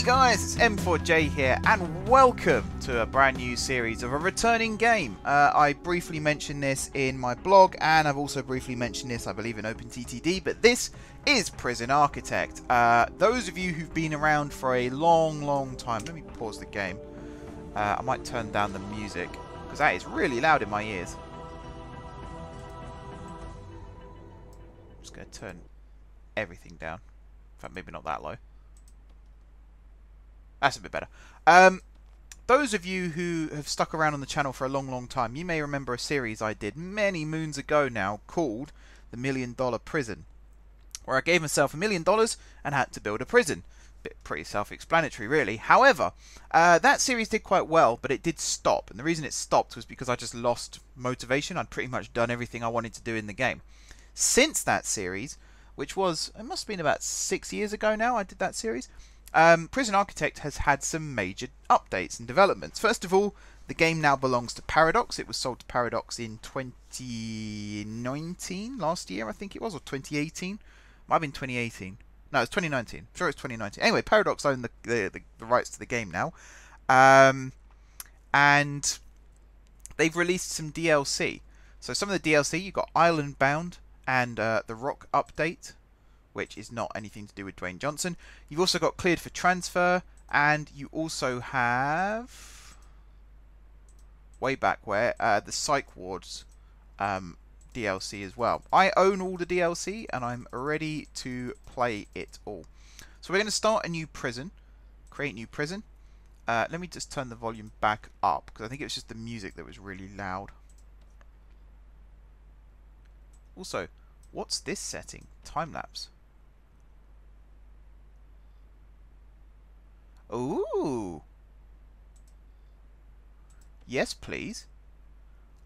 Hey guys, it's M4J here, and welcome to a brand new series of a returning game. I briefly mentioned this in my blog, and I've also briefly mentioned this, I believe, in OpenTTD, but this is Prison Architect. Those of you who've been around for a long time, let me pause the game. I might turn down the music, because that is really loud in my ears. I'm just going to turn everything down. In fact, maybe not that low. That's a bit better. Those of you who have stuck around on the channel for a long time, you may remember a series I did many moons ago now called The $1 Million Prison, where I gave myself $1 million and had to build a prison. Pretty self-explanatory, really. However, that series did quite well, but it did stop. And the reason it stopped was because I just lost motivation. I'd pretty much done everything I wanted to do in the game. Since that series, which was, it must have been about 6 years ago now I did that series, Prison Architect has had some major updates and developments. First of all, the game now belongs to Paradox. It was sold to Paradox in 2019, last year I think it was, or 2018. Might have been 2018. No, it's 2019. I'm sure it's 2019. Anyway, Paradox own the rights to the game now. And they've released some DLC. So some of the DLC, you've got Island Bound and the Rock update, which is not anything to do with Dwayne Johnson. You've also got Cleared for Transfer, and you also have, way back where, the Psych Wards DLC as well. I own all the DLC, and I'm ready to play it all. So we're going to start a new prison, create new prison. Let me just turn the volume back up, because I think it was just the music that was really loud. Also, what's this setting? Time-lapse. Ooh. Yes, please.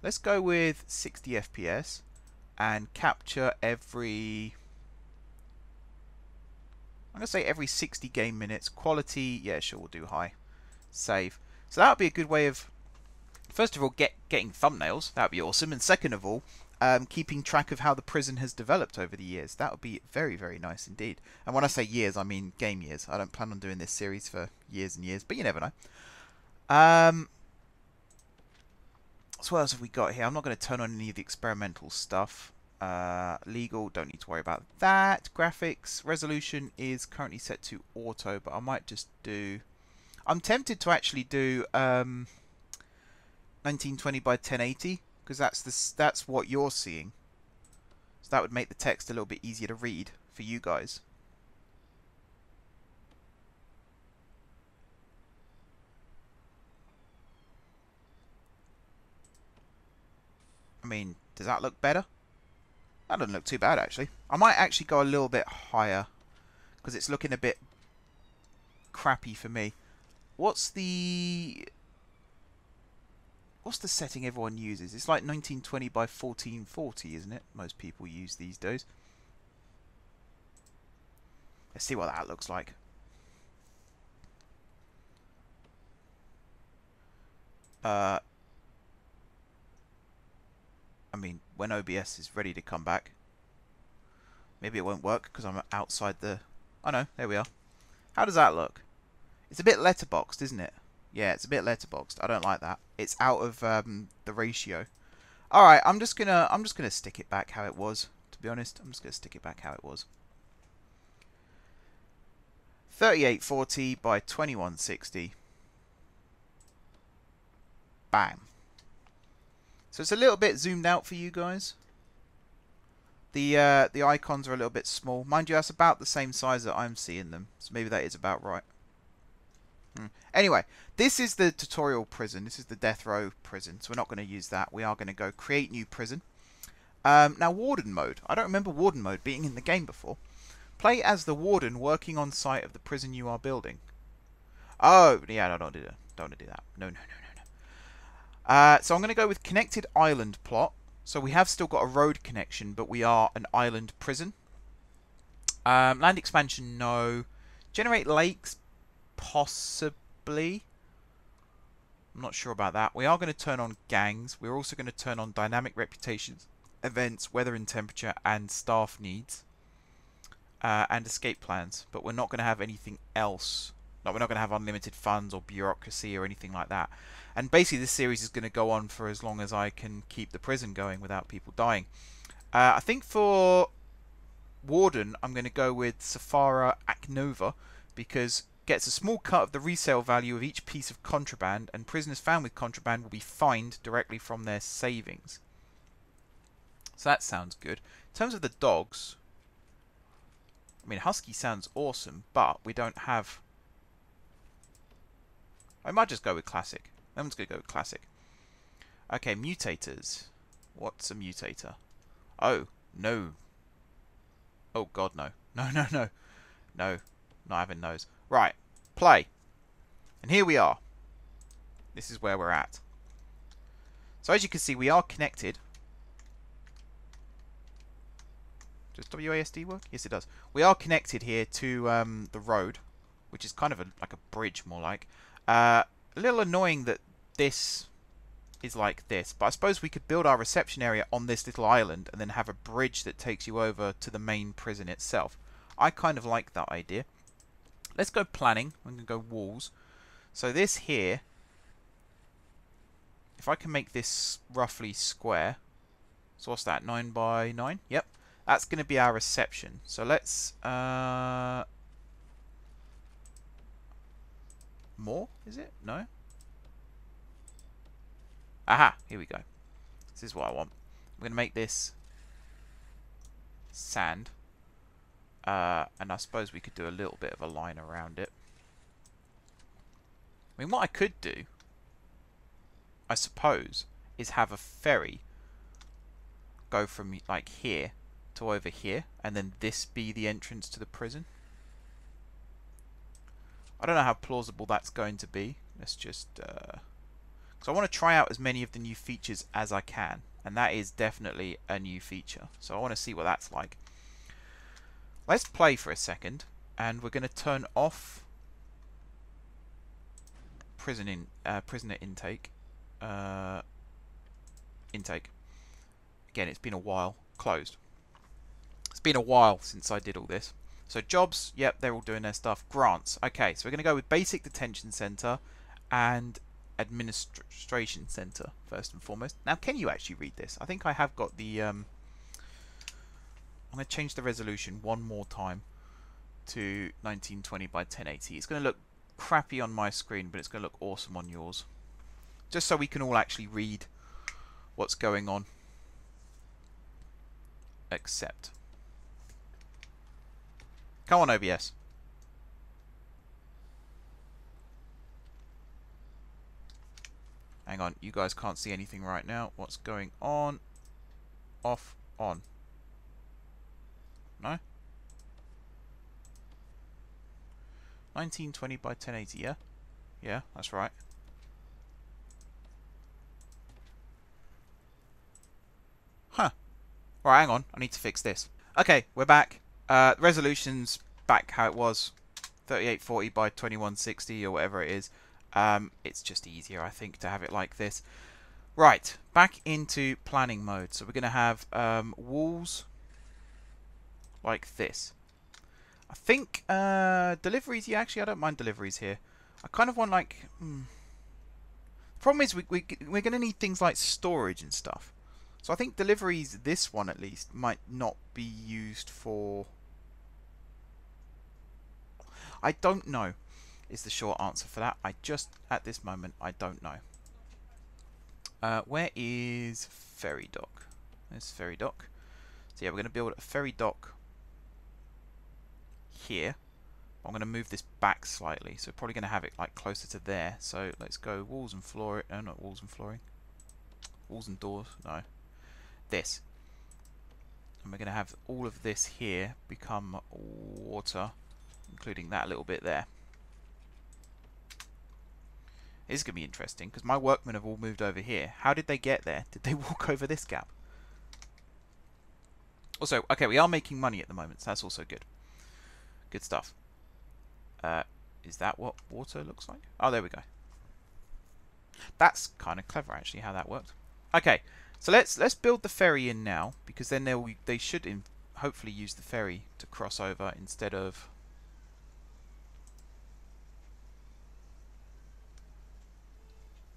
Let's go with 60 FPS and capture every... I'm going to say every 60 game minutes. Quality, yeah, sure, we'll do high. Save. So that would be a good way of, first of all, getting thumbnails. That would be awesome. And second of all, keeping track of how the prison has developed over the years. That would be very nice indeed. And when I say years, I mean game years. I don't plan on doing this series for years and years, but you never know. So what else have we got here? I'm not going to turn on any of the experimental stuff. Legal, don't need to worry about that. Graphics, resolution is currently set to auto, but I might just do... I'm tempted to actually do 1920 by 1080. Because that's what you're seeing. So that would make the text a little bit easier to read for you guys. I mean, does that look better? That doesn't look too bad, actually. I might actually go a little bit higher, because it's looking a bit crappy for me. What's the setting everyone uses? It's like 1920 by 1440, isn't it? Most people use these days. Let's see what that looks like. I mean, when OBS is ready to come back. Maybe it won't work because I'm outside the... Oh no, there we are. How does that look? It's a bit letterboxed, isn't it? Yeah, it's a bit letterboxed. I don't like that. It's out of the ratio. All right, I'm just gonna stick it back how it was. To be honest, I'm just gonna stick it back how it was. 3840 by 2160. Bam. So it's a little bit zoomed out for you guys. The icons are a little bit small. Mind you, that's about the same size that I'm seeing them. So maybe that is about right. Anyway, this is the tutorial prison. This is the death row prison. So we're not going to use that. We are going to go create new prison. Now, warden mode. I don't remember warden mode being in the game before. Play as the warden working on site of the prison you are building. Oh, yeah, no, don't do that. Don't want to do that. No. So I'm going to go with connected island plot. So we have still got a road connection, but we are an island prison. Land expansion, no. Generate lakes, possibly. I'm not sure about that. We are going to turn on gangs. We're also going to turn on dynamic reputations, events, weather and temperature, and staff needs. And escape plans. But we're not going to have anything else Like, we're not going to have unlimited funds or bureaucracy or anything like that. And basically this series is going to go on for as long as I can keep the prison going without people dying. I think for Warden, I'm going to go with Safara Aknova, because gets a small cut of the resale value of each piece of contraband, and prisoners found with contraband will be fined directly from their savings. So that sounds good. In terms of the dogs, I mean, Husky sounds awesome, but we don't have... I might just go with Classic. I'm just going to go with Classic. Okay, mutators. What's a mutator? Oh, no. Oh, God, no. No, no, no. No, not having those. Right, play. And here we are. This is where we're at. So as you can see, we are connected. Does WASD work? Yes, it does. We are connected here to the road, which is kind of like a bridge, more like. A little annoying that this is like this, but I suppose we could build our reception area on this little island and then have a bridge that takes you over to the main prison itself. I kind of like that idea. Let's go planning. I'm going to go walls. So this here, if I can make this roughly square, so what's that, 9 by 9? Yep. That's going to be our reception. So let's... more, is it? No? Aha! Here we go. This is what I want. I'm going to make this sand. And I suppose we could do a little bit of a line around it. I mean, what I could do, I suppose, is have a ferry go from like here to over here, and then this be the entrance to the prison. I don't know how plausible that's going to be. Let's just... because I want to try out as many of the new features as I can. And that is definitely a new feature. So I want to see what that's like. Let's play for a second. And we're going to turn off prisoner intake. Intake. Again, it's been a while. Closed. It's been a while since I did all this. So jobs, yep, they're all doing their stuff. Grants, okay, so we're going to go with Basic Detention Centre and Administration Centre, first and foremost. Now, can you actually read this? I think I have got the... I'm going to change the resolution one more time to 1920 by 1080. It's going to look crappy on my screen, but it's going to look awesome on yours. Just so we can all actually read what's going on. Accept. Come on, OBS. Hang on, you guys can't see anything right now. What's going on? Off, on. No? 1920 by 1080, yeah? Yeah, that's right. Huh. Alright, hang on. I need to fix this. Okay, we're back. Resolution's back how it was. 3840 by 2160 or whatever it is. It's just easier, I think, to have it like this. Right, back into planning mode. So we're going to have walls like this. I think deliveries, yeah, actually I don't mind deliveries here. I kind of want like... Problem is we're going to need things like storage and stuff. So I think deliveries, this one at least, might not be used for... I don't know, is the short answer for that. I just, at this moment, I don't know. Where is ferry dock? There's ferry dock. So yeah, we're going to build a ferry dock here. I'm going to move this back slightly, so we're probably going to have it like closer to there. So let's go walls and flooring. No, not walls and flooring. Walls and doors. No. This. And we're going to have all of this here become water, including that little bit there. This is going to be interesting, because my workmen have all moved over here. How did they get there? Did they walk over this gap? Also, okay, we are making money at the moment, so that's also good. Good stuff. Is that what water looks like? Oh, there we go. That's kind of clever, actually, how that worked. Okay, so let's build the ferry in now, because then they should hopefully use the ferry to cross over instead of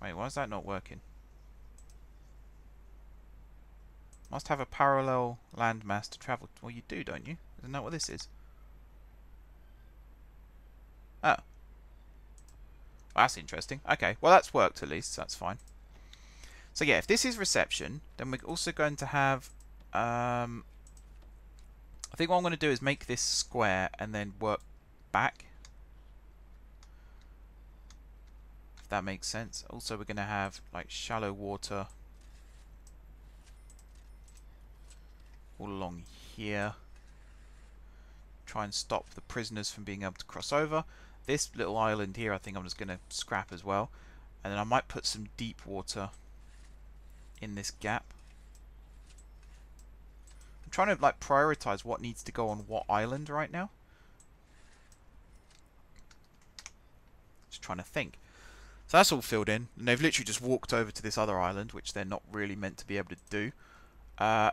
Wait, why is that not working? Must have a parallel landmass to travel. Well, you do, don't you? Isn't that what this is? Oh. Well, that's interesting. Okay, well that's worked at least. So that's fine. So yeah, if this is reception, then we're also going to have... I think what I'm going to do is make this square and then work back. If that makes sense. Also, we're going to have like shallow water all along here. Try and stop the prisoners from being able to cross over. This little island here I think I'm just going to scrap as well. And then I might put some deep water in this gap. I'm trying to like prioritize what needs to go on what island right now. Just trying to think. So that's all filled in, and they've literally just walked over to this other island, which they're not really meant to be able to do. I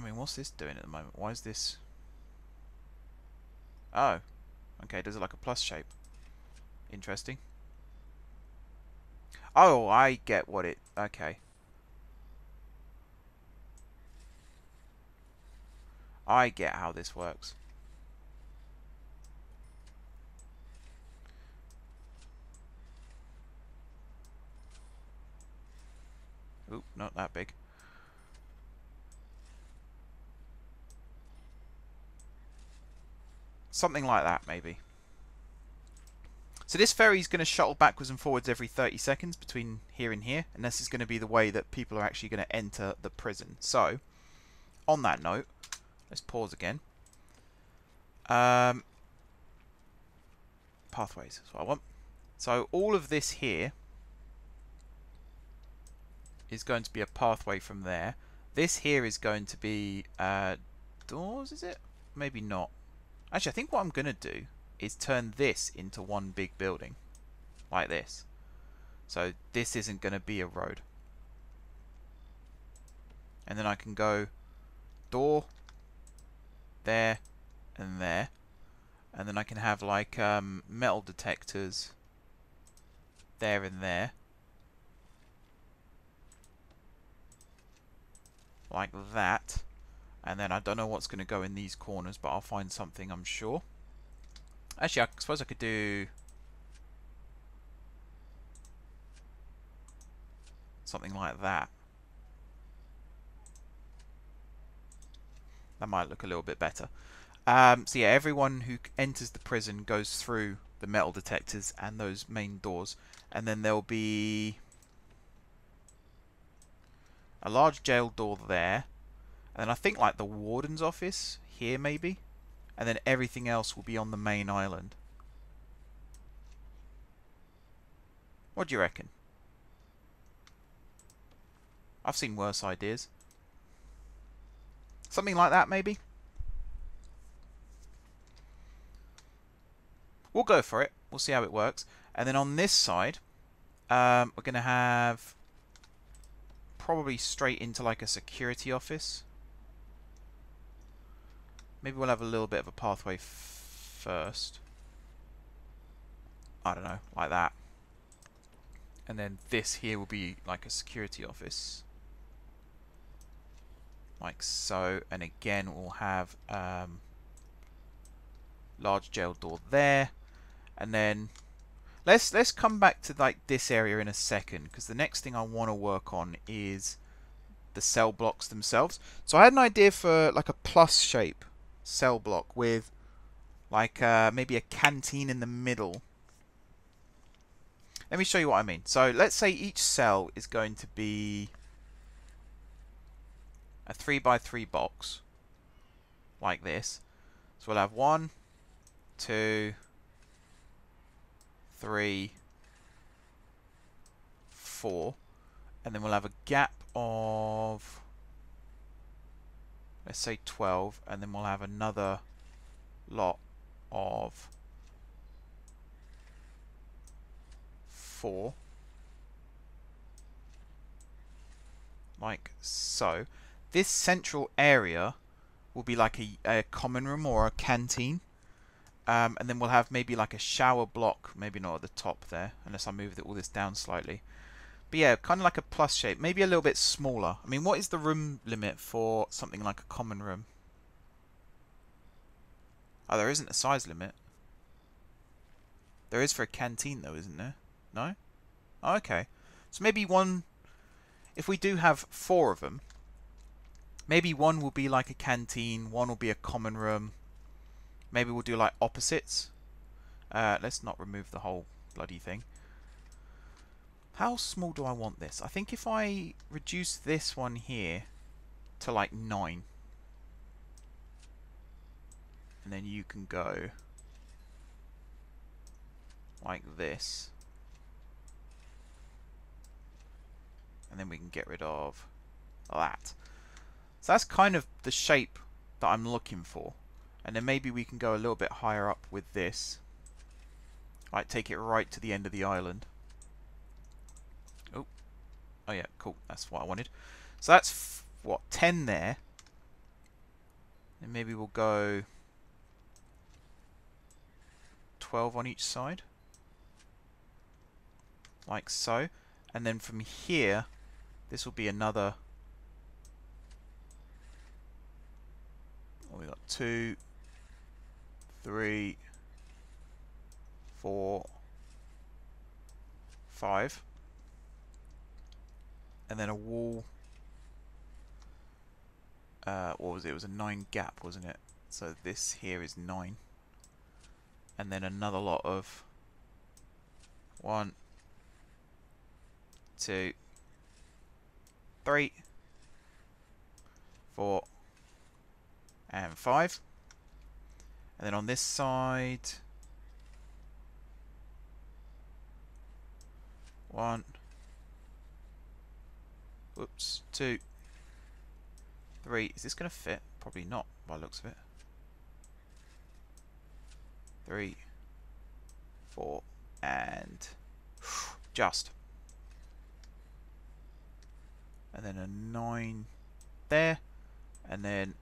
mean, what's this doing at the moment? Why is this... Oh. Okay, does it like a plus shape? Interesting. Oh, I get what it... Okay. I get how this works. Oop, not that big. Something like that, maybe. So this ferry is going to shuttle backwards and forwards every 30 seconds between here and here, and this is going to be the way that people are actually going to enter the prison. So, on that note, let's pause again. Pathways is what I want. So all of this here is going to be a pathway from there. This here is going to be doors, is it? Maybe not. Actually, I think what I'm going to do is turn this into one big building. Like this. So this isn't going to be a road. And then I can go door, there, and there. And then I can have like metal detectors there and there. Like that. And then I don't know what's going to go in these corners, but I'll find something, I'm sure. Actually, I suppose I could do something like that. That might look a little bit better. So yeah, everyone who enters the prison goes through the metal detectors and those main doors. And then there'll be a large jail door there. And then I think like the warden's office here maybe. And then everything else will be on the main island. What do you reckon? I've seen worse ideas. Something like that maybe? We'll go for it. We'll see how it works. And then on this side, we're going to have probably straight into like a security office. Maybe we'll have a little bit of a pathway first. I don't know, like that. And then this here will be like a security office. Like so. And again, we'll have large jail door there. And then let's come back to like this area in a second, because the next thing I want to work on is the cell blocks themselves. So I had an idea for like a plus shape cell block with like maybe a canteen in the middle. Let me show you what I mean. So let's say each cell is going to be a 3x3 box like this. So we'll have 1, 2, 3, 4, and then we'll have a gap of, let's say 12, and then we'll have another lot of 4, like so. This central area will be like a common room or a canteen, And then we'll have maybe like a shower block, maybe not at the top there, unless I move all this down slightly. But yeah, kind of like a plus shape, maybe a little bit smaller. I mean, what is the room limit for something like a common room? Oh, there isn't a size limit. There is for a canteen though, isn't there? No? Oh, okay. So maybe one, if we do have 4 of them, maybe one will be like a canteen, one will be a common room. Maybe we'll do like opposites. Let's not remove the whole bloody thing. How small do I want this? I think if I reduce this one here to like 9. And then you can go like this. And then we can get rid of that. So that's kind of the shape that I'm looking for. And then maybe we can go a little bit higher up with this. Like take it right to the end of the island. Oh yeah, cool. That's what I wanted. So that's, what, 10 there. And maybe we'll go 12 on each side. Like so. And then from here, this will be another... Oh, we got 2, 3, 4, 5. And then a wall. What was it? It was a 9 gap, wasn't it? So this here is 9. And then another lot of 1, 2, 3, 4, and 5. And then on this side, 1, whoops, 2, 3. Is this going to fit? Probably not by the looks of it. 3, 4, and just. And then a 9 there. And then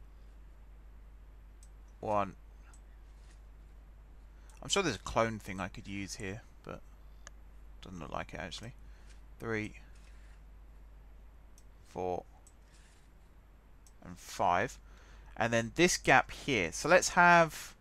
1. I'm sure there's a clone thing I could use here, but doesn't look like it actually. 3, 4, and 5. And then this gap here. So let's have...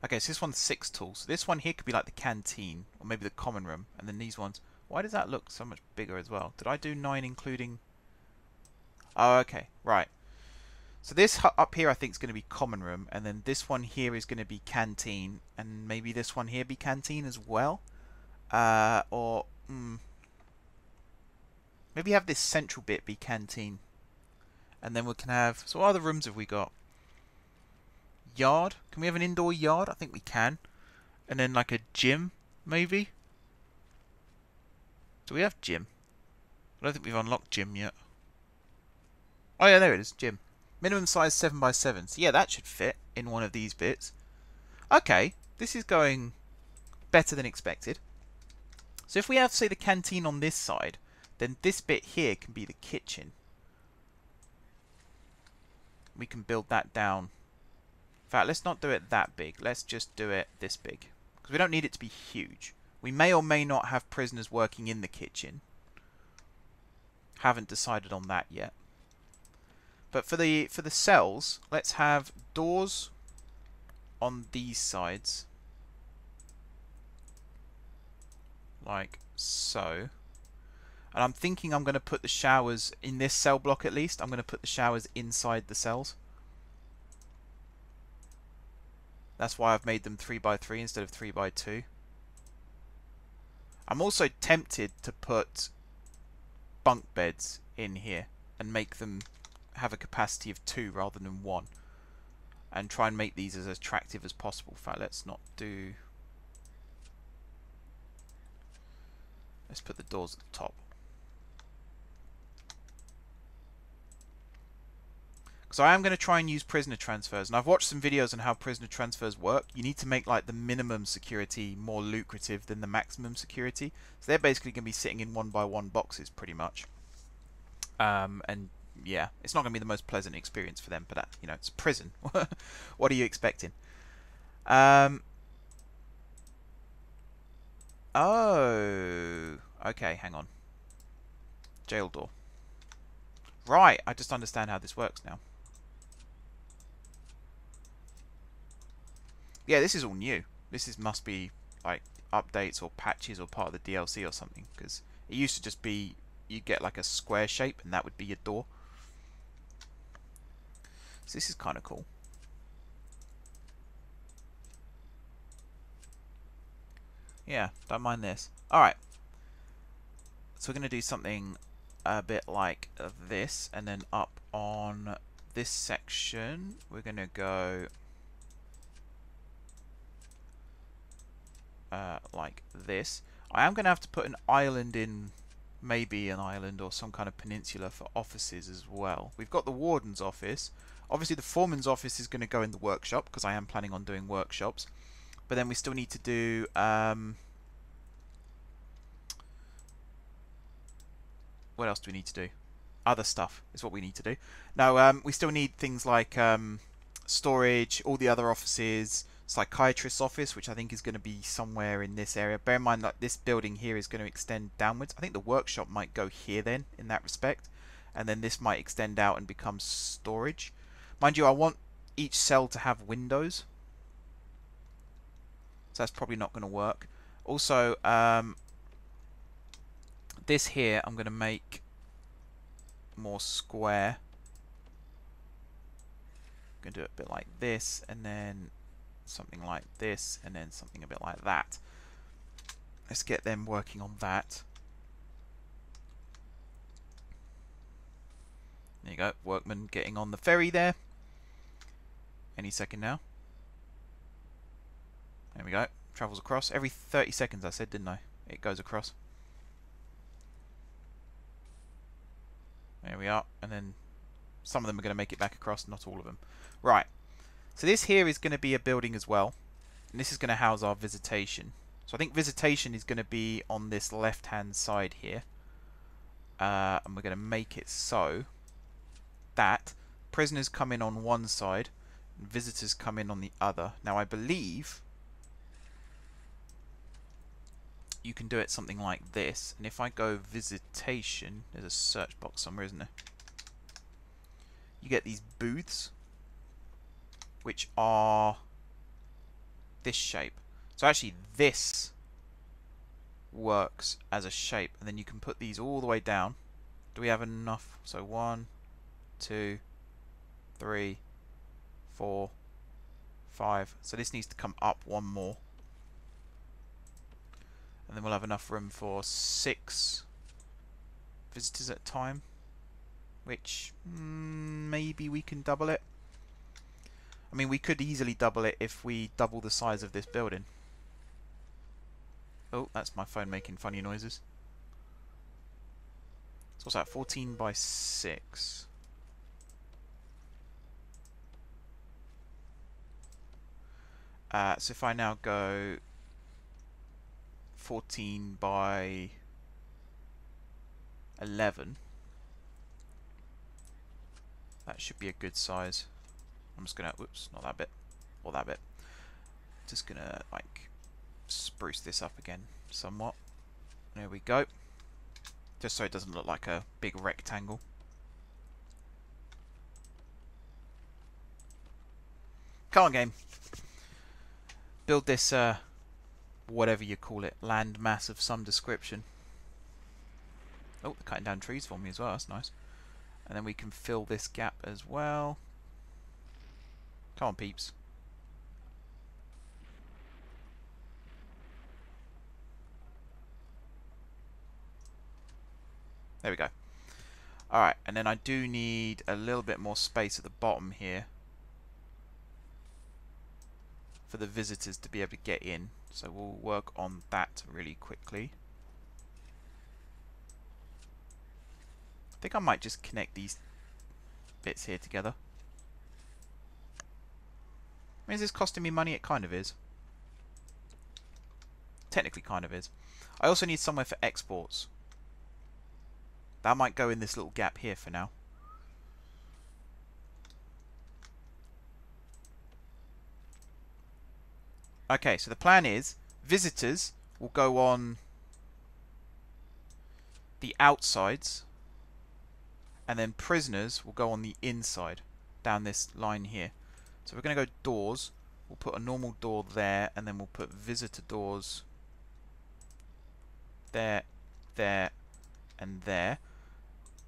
Okay, so this one's 6 tools. So this one here could be like the canteen, or maybe the common room. And then these ones... Why does that look so much bigger as well? Did I do 9 including... Oh, okay. Right. So this up here I think is going to be common room. And then this one here is going to be canteen. And maybe this one here be canteen as well. Maybe have this central bit be canteen. And then we can have... So what other rooms have we got? Yard? Can we have an indoor yard? I think we can. And then like a gym, maybe? Do we have gym? I don't think we've unlocked gym yet. Oh yeah, there it is, gym. Minimum size 7x7. So yeah, that should fit in one of these bits. Okay, this is going better than expected. So if we have, say, the canteen on this side, then this bit here can be the kitchen. We can build that down. In fact, let's not do it that big. Let's just do it this big. Because we don't need it to be huge. We may or may not have prisoners working in the kitchen. Haven't decided on that yet. But for the cells, let's have doors on these sides. Like so. And I'm thinking I'm going to put the showers in this cell block at least. I'm going to put the showers inside the cells. That's why I've made them 3x3 instead of 3x2. I'm also tempted to put bunk beds in here and make them have a capacity of 2 rather than 1. And try and make these as attractive as possible. In fact, let's not do... Let's put the doors at the top. So I am going to try and use prisoner transfers, and I've watched some videos on how prisoner transfers work. You need to make like the minimum security more lucrative than the maximum security. So they're basically going to be sitting in 1x1 boxes pretty much. And yeah, it's not going to be the most pleasant experience for them. But that, you know, it's prison. What are you expecting? Oh, okay. Hang on. Jail door. Right, I just understand how this works now. Yeah, this is all new. Must be like updates or patches or part of the DLC or something, because it used to just be you get like a square shape and that would be your door. So this is kind of cool. Yeah, don't mind this. Alright. So we're going to do something a bit like this, and then up on this section we're going to go like this. I am going to have to put an island in, maybe an island or some kind of peninsula for offices as well. We've got the warden's office. Obviously the foreman's office is going to go in the workshop, because I am planning on doing workshops. But then we still need to do what else do we need to do? Other stuff is what we need to do. Now, we still need things like storage, all the other offices, psychiatrist's office, which I think is going to be somewhere in this area. Bear in mind that this building here is going to extend downwards. I think the workshop might go here then, in that respect. And then this might extend out and become storage. Mind you, I want each cell to have windows. So that's probably not going to work. Also, this here I'm going to make more square. I'm going to do it a bit like this, and then something like this, and then something a bit like that. Let's get them working on that. There you go, workman getting on the ferry there. Any second now. There we go. Travels across. Every 30 seconds I said, didn't I? It goes across. There we are. And then some of them are going to make it back across, not all of them. Right. So this here is going to be a building as well. And this is going to house our visitation. So I think visitation is going to be on this left-hand side here. And we're going to make it so that prisoners come in on one side and visitors come in on the other. Now I believe you can do it something like this, and if I go visitation, there's a search box somewhere, isn't there? You get these booths, which are this shape. So actually this works as a shape, and then you can put these all the way down. Do we have enough? So 1, 2, 3, 4, 5. So this needs to come up one more. And then we'll have enough room for 6 visitors at a time, which maybe we can double it. I mean, we could easily double it if we double the size of this building. Oh, that's my phone making funny noises. So what's that? 14 by 6. So if I now go 14 by 11, that should be a good size. I'm just gonna, whoops, not that bit, or that bit. Just gonna like spruce this up again somewhat. There we go. Just so it doesn't look like a big rectangle. Come on, game. Build this whatever you call it, land mass of some description. Oh, they're cutting down trees for me as well, that's nice. And then we can fill this gap as well. Come on, peeps. There we go. Alright, and then I do need a little bit more space at the bottom here for the visitors to be able to get in. So we'll work on that really quickly. I think I might just connect these bits here together. I mean, is this costing me money? It kind of is. Technically kind of is. I also need somewhere for exports. That might go in this little gap here for now. Okay, so the plan is visitors will go on the outsides, and then prisoners will go on the inside, down this line here. So we're going to go doors. We'll put a normal door there, and then we'll put visitor doors there, there, and there.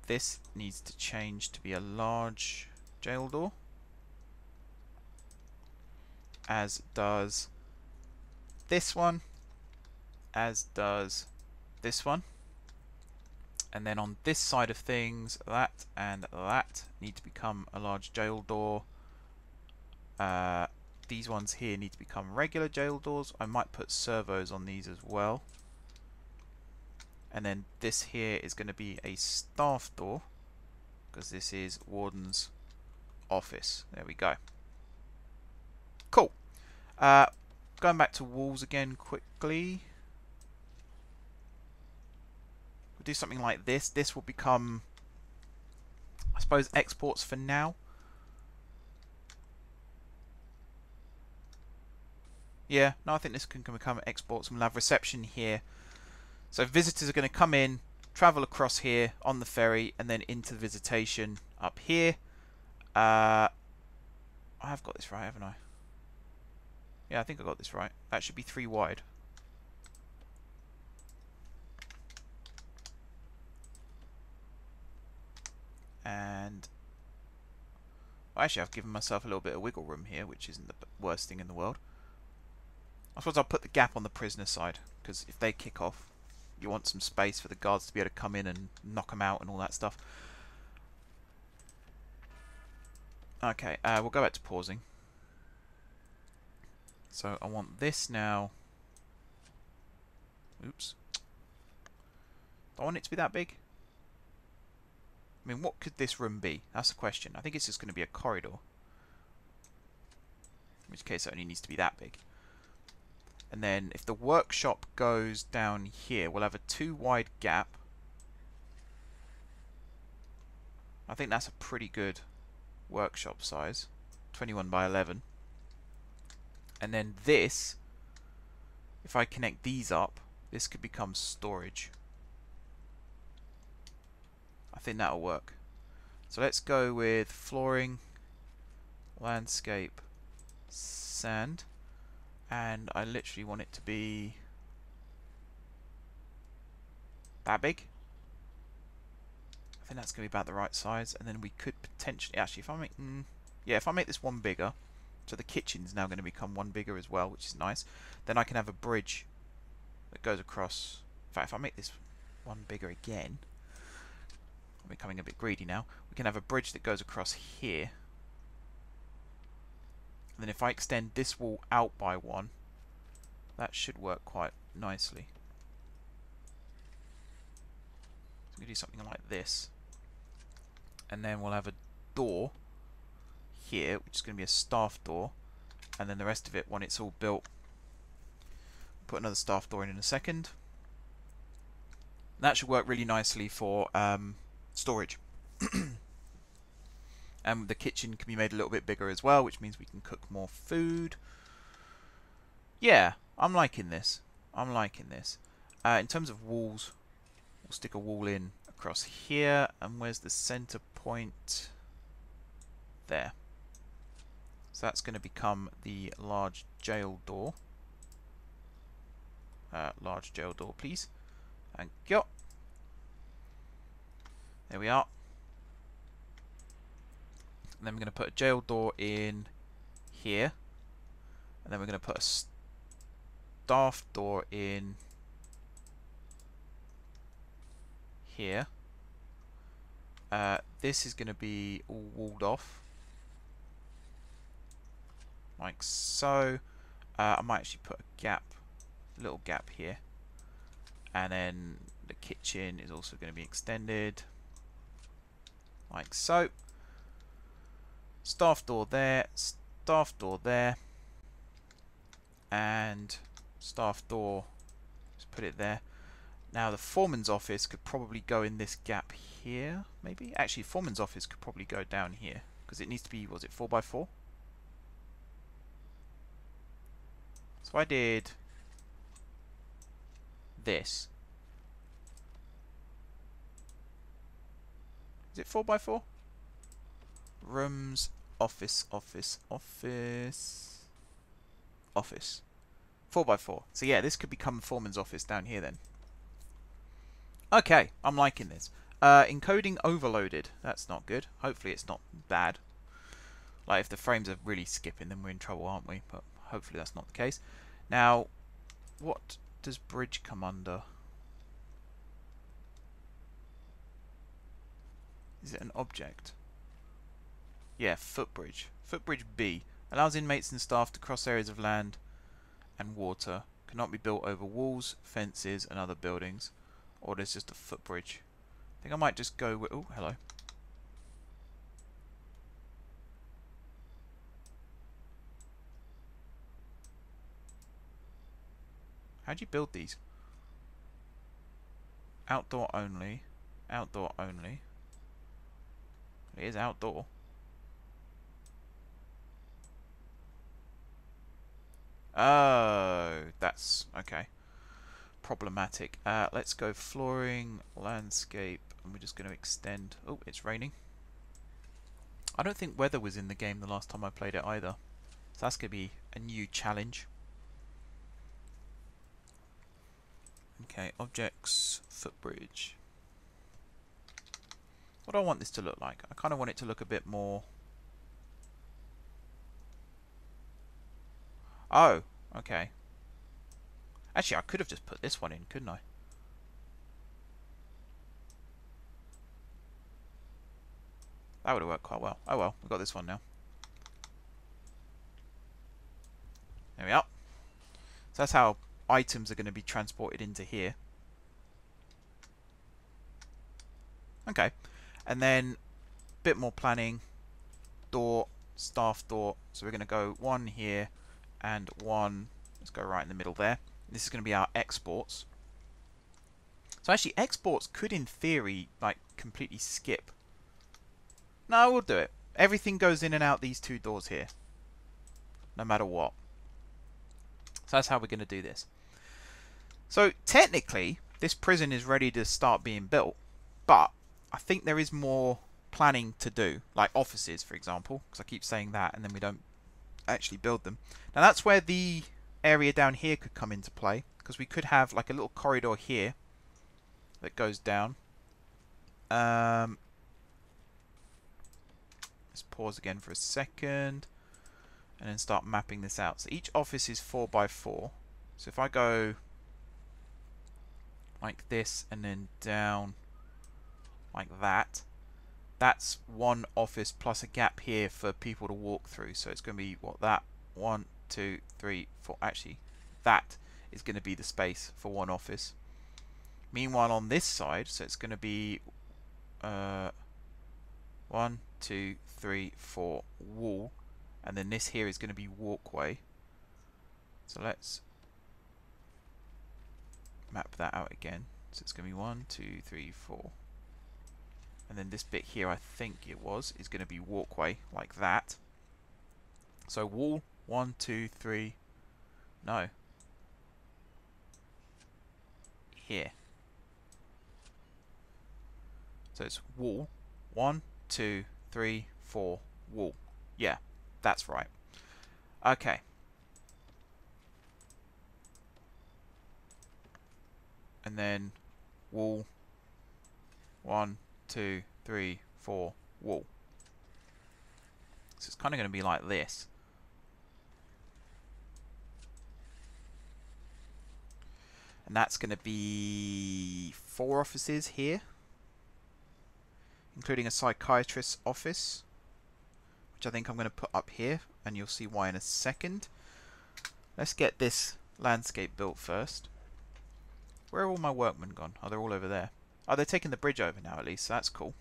This needs to change to be a large jail door, as does this one, as does this one. And then on this side of things, that and that need to become a large jail door. These ones here need to become regular jail doors. I might put servos on these as well. And then this here is going to be a staff door, because this is warden's office. There we go. Cool. Going back to walls again quickly. We'll do something like this. This will become, I suppose, exports for now. Yeah, no, I think this can become exports, and we'll have reception here. So visitors are going to come in, travel across here on the ferry, and then into the visitation up here. I have got this right, haven't I? Yeah, I think I got this right. That should be 3 wide. And actually, I've given myself a little bit of wiggle room here, which isn't the worst thing in the world. I suppose I'll put the gap on the prisoner side, because if they kick off, you want some space for the guards to be able to come in and knock them out and all that stuff. Okay, we'll go back to pausing. So I want this now. Oops. Do I want it to be that big? I mean, what could this room be? That's the question. I think it's just going to be a corridor. In which case it only needs to be that big. And then if the workshop goes down here, we'll have a 2 wide gap. I think that's a pretty good workshop size. 21 by 11. And then this, if I connect these up, this could become storage. I think that'll work. So let's go with flooring, landscape, sand. And I literally want it to be that big. I think that's going to be about the right size. And then we could potentially, actually, if I make, yeah, if I make this one bigger, so the kitchen's now going to become one bigger as well, which is nice. Then I can have a bridge that goes across. In fact, if I make this one bigger again, I'm becoming a bit greedy now. We can have a bridge that goes across here. And then if I extend this wall out by 1, that should work quite nicely. So we can do something like this. And then we'll have a door here, which is going to be a staff door. And then the rest of it, when it's all built, put another staff door in a second. That should work really nicely for storage. And the kitchen can be made a little bit bigger as well, which means we can cook more food. Yeah, I'm liking this. I'm liking this. In terms of walls, we'll stick a wall in across here. And where's the center point? There. So that's going to become the large jail door. Large jail door, please. Thank you. There we are. And then we're going to put a jail door in here. And then we're going to put a staff door in here. This is going to be all walled off. Like so. I might actually put a gap, a little gap here. And then the kitchen is also going to be extended. Like so. Staff door there, staff door there, and staff door, just put it there. Now the foreman's office could probably go in this gap here, maybe? Actually, foreman's office could probably go down here, because it needs to be, was it 4x4? So I did this. Is it 4x4? Rooms, office, office, office, office. 4x4. So yeah, this could become foreman's office down here then. Okay, I'm liking this. Encoding overloaded. That's not good. Hopefully it's not bad. Like if the frames are really skipping, then we're in trouble, aren't we? But hopefully that's not the case. Now, what does bridge come under? Is it an object? Yeah, footbridge. Footbridge B. Allows inmates and staff to cross areas of land and water. Cannot be built over walls, fences and other buildings. Or there's just a footbridge. I think I might just go with... Oh, hello. How'd you build these? Outdoor only. Outdoor only. It is outdoor. Oh, that's okay. Problematic. Let's go flooring, landscape, and we're just going to extend. Oh, it's raining. I don't think weather was in the game the last time I played it either. So that's going to be a new challenge. Okay, objects, footbridge. What do I want this to look like? I kind of want it to look a bit more... Oh, okay. Actually, I could have just put this one in, couldn't I? That would have worked quite well. Oh well, we've got this one now. There we are. So that's how items are going to be transported into here. Okay. And then a bit more planning. Door, staff door. So we're going to go one here and one. Let's go right in the middle there. This is going to be our exports. So actually exports could in theory like completely skip. No, we'll do it. Everything goes in and out these two doors here. No matter what. So that's how we're going to do this. So technically this prison is ready to start being built. But I think there is more planning to do. Like offices, for example. Because I keep saying that and then we don't actually build them. Now that's where the area down here could come into play. Because we could have like a little corridor here that goes down. Let's pause again for a second and then start mapping this out. So each office is 4x4. So if I go like this and then down like that, that's one office plus a gap here for people to walk through. So it's going to be what, that 1, 2, 3, 4. Actually, that is going to be the space for one office. Meanwhile, on this side, so it's going to be 1, 2, 3, 4 wall, and then this here is going to be walkway. So let's map that out again. So it's going to be 1, 2, 3, 4. And then this bit here, I think it was, is going to be walkway, like that. So wall, 1, 2, 3, no. Here. So it's wall, 1, 2, 3, 4, wall. Yeah, that's right. Okay. And then wall, 1, 2, 3, 4, wall. So it's kind of going to be like this. And that's going to be 4 offices here, including a psychiatrist's office, which I think I'm going to put up here, and you'll see why in a second. Let's get this landscape built first. Where are all my workmen gone? Oh, they're all over there. Oh, they're taking the bridge over now at least, so that's cool.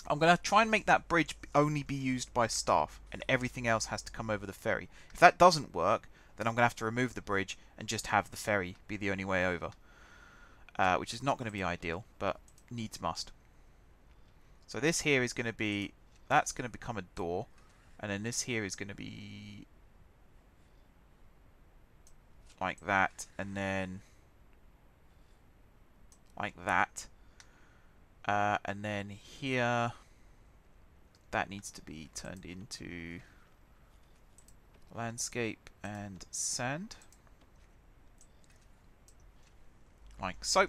I'm going to try and make that bridge only be used by staff, and everything else has to come over the ferry. If that doesn't work, then I'm going to have to remove the bridge and just have the ferry be the only way over. Which is not going to be ideal, but needs must. So this here is going to be, that's going to become a door, and then this here is going to be like that, and then like that. And then here, that needs to be turned into landscape and sand, like so.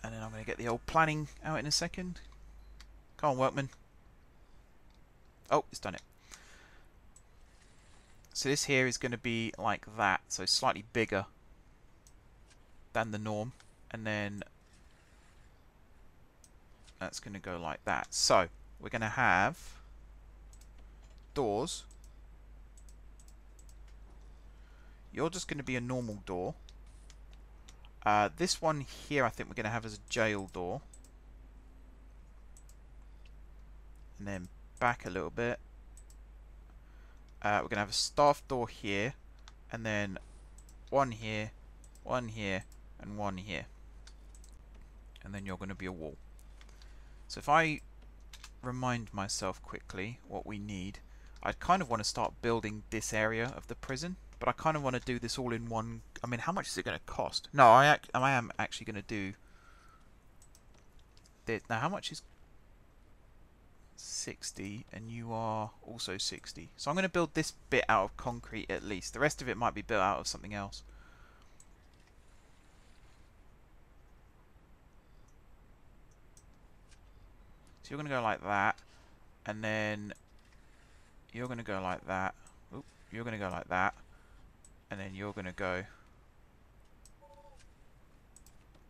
And then I'm going to get the old planning out in a second. Come on, workman. Oh, it's done it. So this here is going to be like that, so slightly bigger than the norm, and then that's going to go like that. So we're going to have doors. You're just going to be a normal door. This one here I think we're going to have as a jail door. And then back a little bit. We're going to have a staff door here. And then one here, and one here. And then you're going to be a wall. So if I remind myself quickly what we need, I kind of want to start building this area of the prison. But I kind of want to do this all in one. I mean, how much is it going to cost? No, I am actually going to do this. Now, how much is 60? And you are also 60. So I'm going to build this bit out of concrete at least. The rest of it might be built out of something else. So you're going to go like that. And then you're going to go like that. Oop, you're going to go like that. And then you're going to go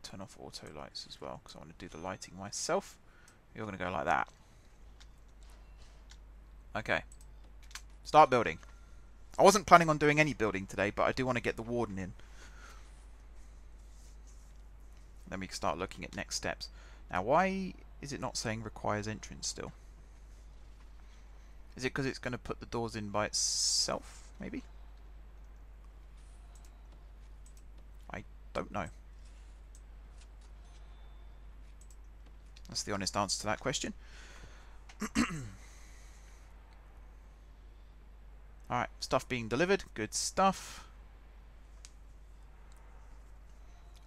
turn off auto lights as well, because I want to do the lighting myself. You're going to go like that. Okay. Start building. I wasn't planning on doing any building today, but I do want to get the warden in. Then we can start looking at next steps. Now, why is it not saying requires entrance still? Is it because it's going to put the doors in by itself, maybe? I don't know. That's the honest answer to that question. Alright, stuff being delivered. Good stuff.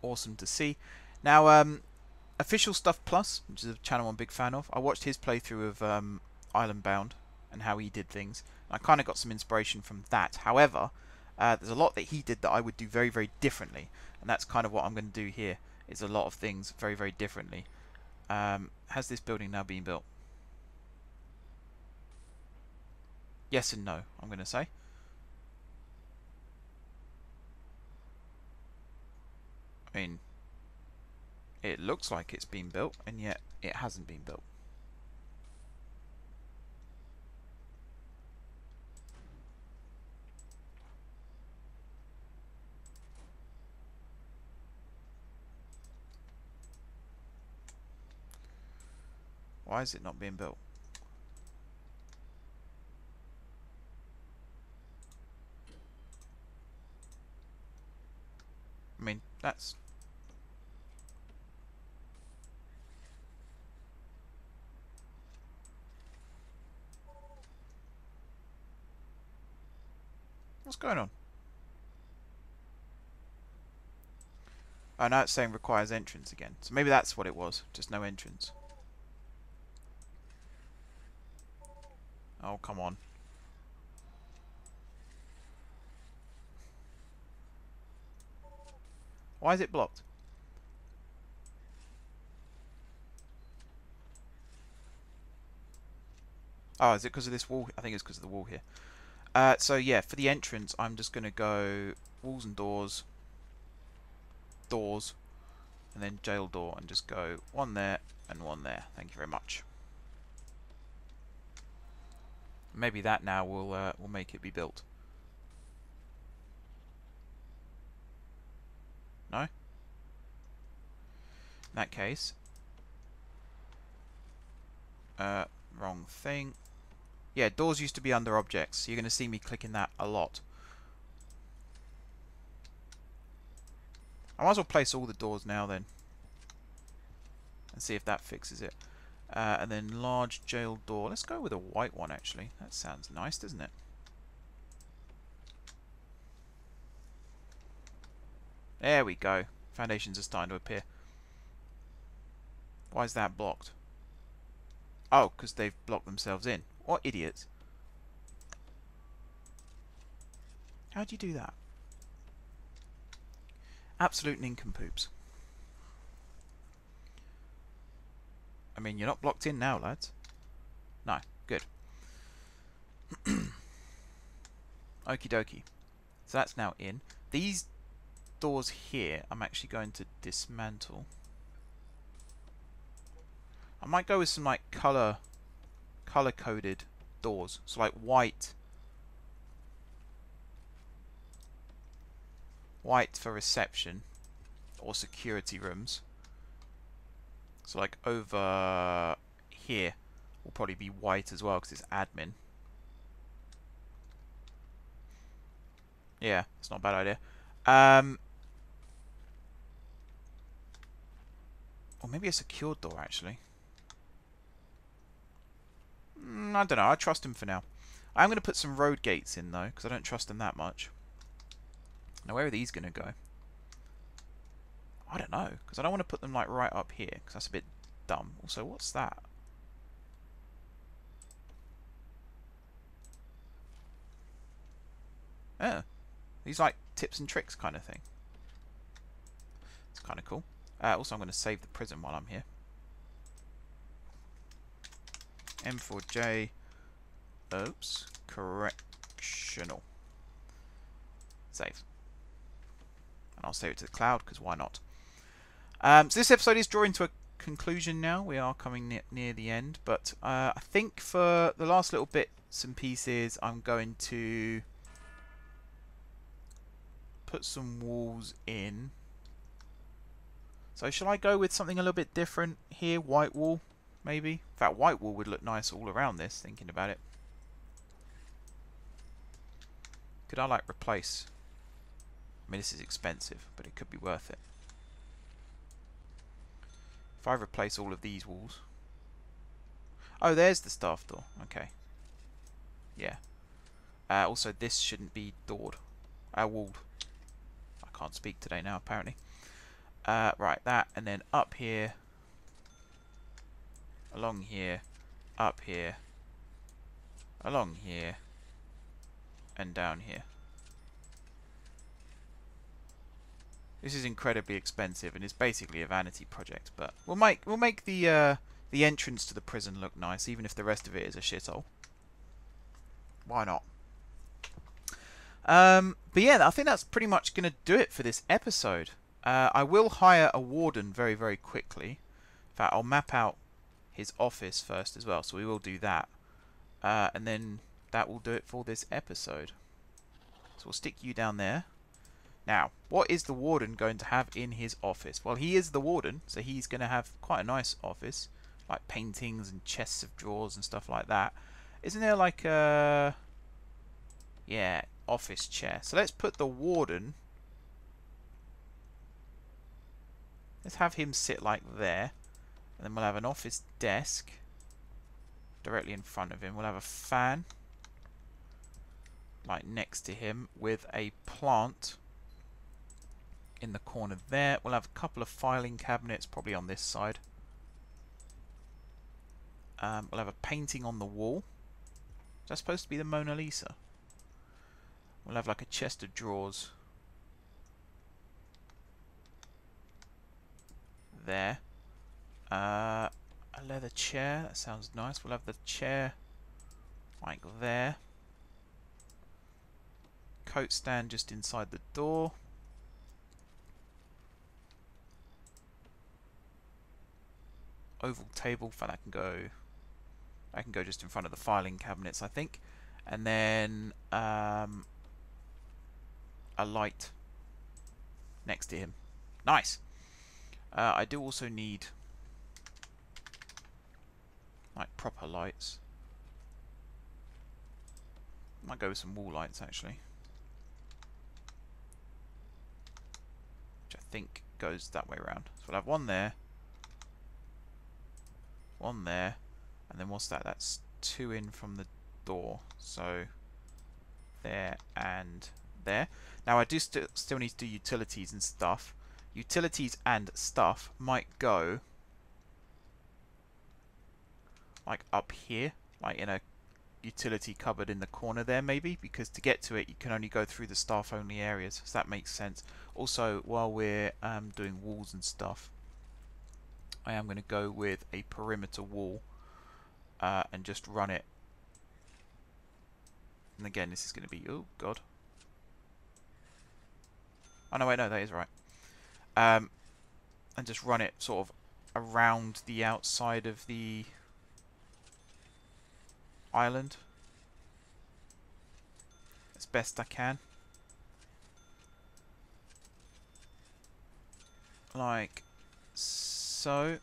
Awesome to see. Now, Official Stuff Plus, which is a channel I'm a big fan of. I watched his playthrough of Island Bound and how he did things. I kind of got some inspiration from that. However, there's a lot that he did that I would do very, very differently. And that's kind of what I'm going to do here. Is a lot of things very, very differently. Has this building now been built? Yes and no, I'm going to say. I mean, it looks like it's been built, and yet it hasn't been built. Why is it not being built? I mean, that's... What's going on? Oh, now it's saying requires entrance again. So maybe that's what it was. Just no entrance. Oh, come on. Why is it blocked? Oh, is it because of this wall? I think it's because of the wall here. So yeah, for the entrance, I'm just going to go walls and doors, doors, and then jail door, and just go one there and one there. Thank you very much. Maybe that now will make it be built. No? In that case, wrong thing. Yeah, doors used to be under objects. So you're going to see me clicking that a lot. I might as well place all the doors now then. And see if that fixes it. And then large jail door. Let's go with a white one actually. That sounds nice, doesn't it? There we go. Foundations are starting to appear. Why is that blocked? Oh, because they've blocked themselves in. What idiots. How'd you do that? Absolute nincompoops. I mean, you're not blocked in now, lads. No, good. Okie dokie. So that's now in. These doors here, I'm actually going to dismantle. I might go with some like color-coded doors. So like white for reception or security rooms. So like over here will probably be white as well because it's admin. Yeah, it's not a bad idea. Or maybe a secured door actually. I don't know. I trust him for now. I'm going to put some road gates in though because I don't trust them that much. Now where are these going to go? I don't know because I don't want to put them like right up here because that's a bit dumb. Also, what's that? Oh, these like tips and tricks kind of thing. It's kind of cool. Also, I'm going to save the prison while I'm here. M4J. Oops. Correctional. Save. And I'll save it to the cloud because why not? So this episode is drawing to a conclusion now. We are coming near the end, but I think for the last little bits and pieces, I'm going to put some walls in. So shall I go with something a little bit different here? White wall, maybe? In fact, white wall would look nice all around this, thinking about it. Could I, like, replace... I mean, this is expensive, but it could be worth it. If I replace all of these walls... Oh, there's the staff door. Okay. Yeah. Also, this shouldn't be doored. Walled. I can't speak today now, apparently. Right, that, and then up here, along here, up here, along here, and down here. This is incredibly expensive, and it's basically a vanity project, but we'll make the entrance to the prison look nice, even if the rest of it is a shithole. Why not? But yeah, I think that's pretty much going to do it for this episode. I will hire a warden very, very quickly. In fact, I'll map out his office first as well, so we will do that. And then that will do it for this episode. So we'll stick you down there. Now, what is the warden going to have in his office? Well, he is the warden, so he's going to have quite a nice office. Like paintings and chests of drawers and stuff like that. Isn't there like a... Yeah, office chair. So let's put the warden... Let's have him sit like there. And then we'll have an office desk directly in front of him. We'll have a fan like next to him with a plant in the corner there. We'll have a couple of filing cabinets probably on this side. We'll have a painting on the wall. Is that supposed to be the Mona Lisa? We'll have like a chest of drawers there. A leather chair, that sounds nice. We'll have the chair like there. Coat stand just inside the door. Oval table, for that can go just in front of the filing cabinets, I think. And then a light next to him. Nice. I do also need like proper lights. Might go with some wall lights actually, which I think goes that way around. So we'll have one there, and then what's that? That's two in from the door. So there and there. Now I do still need to do utilities and stuff. Utilities and stuff might go like up here, like in a utility cupboard in the corner there maybe, because to get to it you can only go through the staff only areas, so that makes sense. Also, while we're doing walls and stuff, I am going to go with a perimeter wall and just run it. And again, this is going to be, oh god, oh no wait, no, that is right. And just run it sort of around the outside of the island as best I can, like so,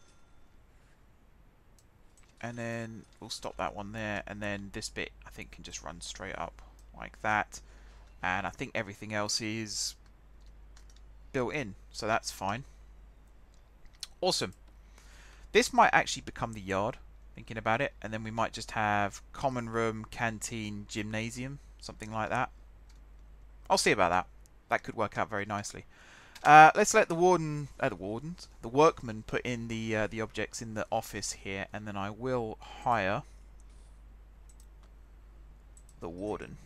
and then we'll stop that one there, and then this bit I think can just run straight up like that, and I think everything else is built in, so that's fine. Awesome. This might actually become the yard, thinking about it, and then we might just have common room, canteen, gymnasium, something like that. I'll see about that. That could work out very nicely. Let's let the workmen put in the objects in the office here, and then I will hire the warden.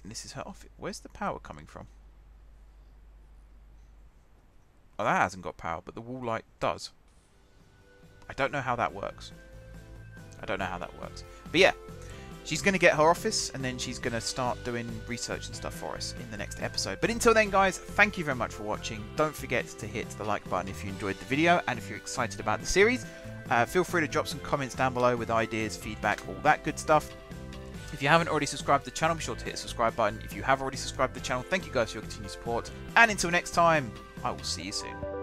And this is her office. Where's the power coming from? Oh, that hasn't got power, but the wall light does. I don't know how that works. But yeah, she's going to get her office, and then she's going to start doing research and stuff for us in the next episode. But until then, guys, thank you very much for watching. Don't forget to hit the like button if you enjoyed the video, and if you're excited about the series. Feel free to drop some comments down below with ideas, feedback, all that good stuff. If you haven't already subscribed to the channel, be sure to hit the subscribe button. If you have already subscribed to the channel, thank you guys for your continued support. And until next time, I will see you soon.